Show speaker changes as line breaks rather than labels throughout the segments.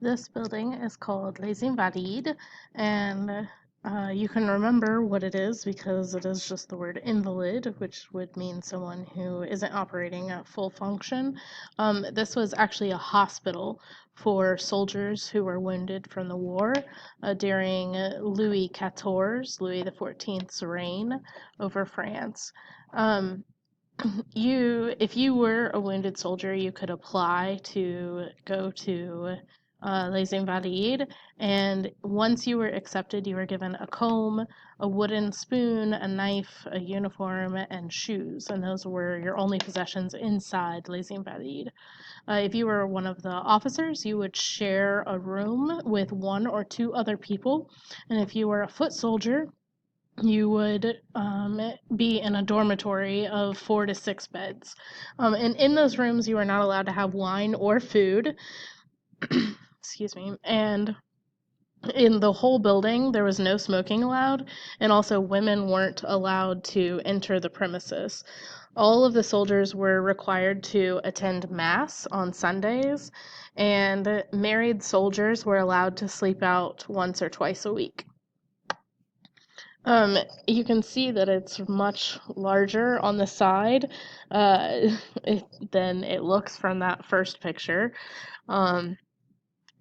This building is called Les Invalides, and you can remember what it is because it is just the word invalid, which would mean someone who isn't operating at full function. This was actually a hospital for soldiers who were wounded from the war during Louis XIV's reign over France. Um, if you were a wounded soldier, you could apply to go to Les Invalides, and once you were accepted, you were given a comb, a wooden spoon, a knife, a uniform, and shoes, and those were your only possessions inside Les Invalides. If you were one of the officers, you would share a room with one or two other people, and if you were a foot soldier, you would be in a dormitory of 4 to 6 beds. And in those rooms, you are not allowed to have wine or food. Excuse me. And in the whole building, there was no smoking allowed, and also women weren't allowed to enter the premises. All of the soldiers were required to attend Mass on Sundays, and married soldiers were allowed to sleep out once or twice a week. Um, you can see that it's much larger on the side uh, than it looks from that first picture. Um,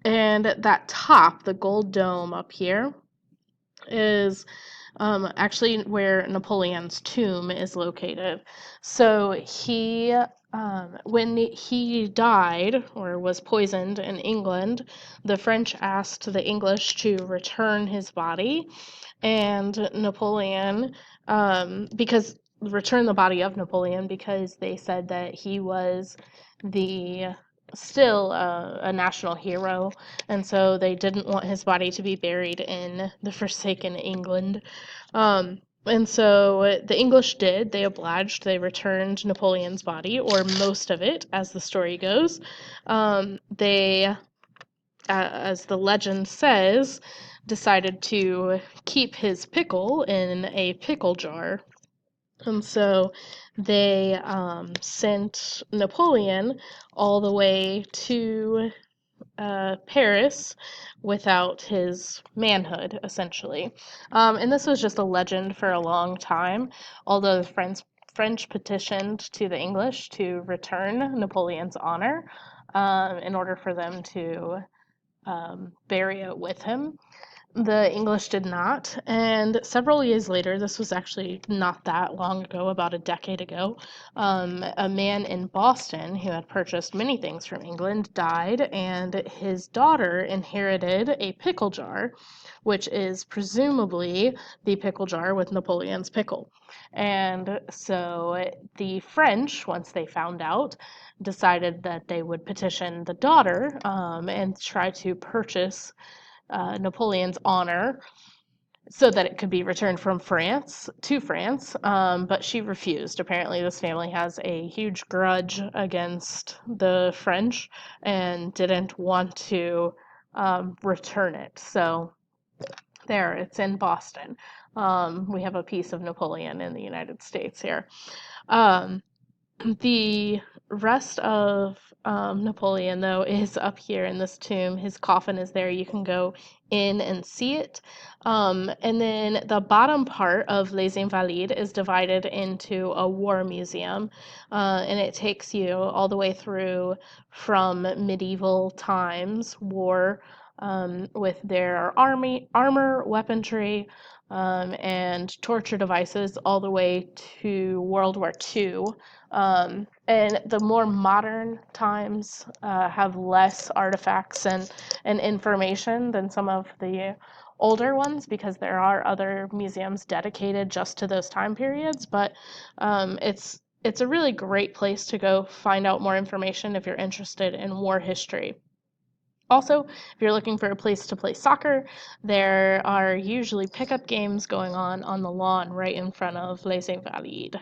and that top, the gold dome up here, is actually where Napoleon's tomb is located. So when he died or was poisoned in England, the French asked the English to return his body, and Napoleon, because return the body of Napoleon because they said that he was the still a national hero, and so they didn't want his body to be buried in the Forsaken England. And so the English did. They obliged. They returned Napoleon's body, or most of it, as the story goes. They, as the legend says, decided to keep his pickle in a pickle jar. And so they sent Napoleon all the way to Paris without his manhood, essentially. And this was just a legend for a long time, although the French petitioned to the English to return Napoleon's honor in order for them to bury it with him. The English did not, and several years later, this was actually not that long ago, about a decade ago, a man in Boston who had purchased many things from England died, and his daughter inherited a pickle jar, which is presumably the pickle jar with Napoleon's pickle. And so the French, once they found out, decided that they would petition the daughter and try to purchase Napoleon's honor so that it could be returned from France to France, but she refused. Apparently, this family has a huge grudge against the French and didn't want to return it. So there, it's in Boston. We have a piece of Napoleon in the United States here. Um, the rest of Napoleon, though, is up here in this tomb. His coffin is there. You can go in and see it. And then the bottom part of Les Invalides is divided into a war museum, and it takes you all the way through from medieval times, war, with their armor, weaponry, and torture devices, all the way to World War II. And the more modern times have less artifacts and information than some of the older ones because there are other museums dedicated just to those time periods. But it's a really great place to go find out more information if you're interested in war history. Also, if you're looking for a place to play soccer, there are usually pickup games going on the lawn right in front of Les Invalides.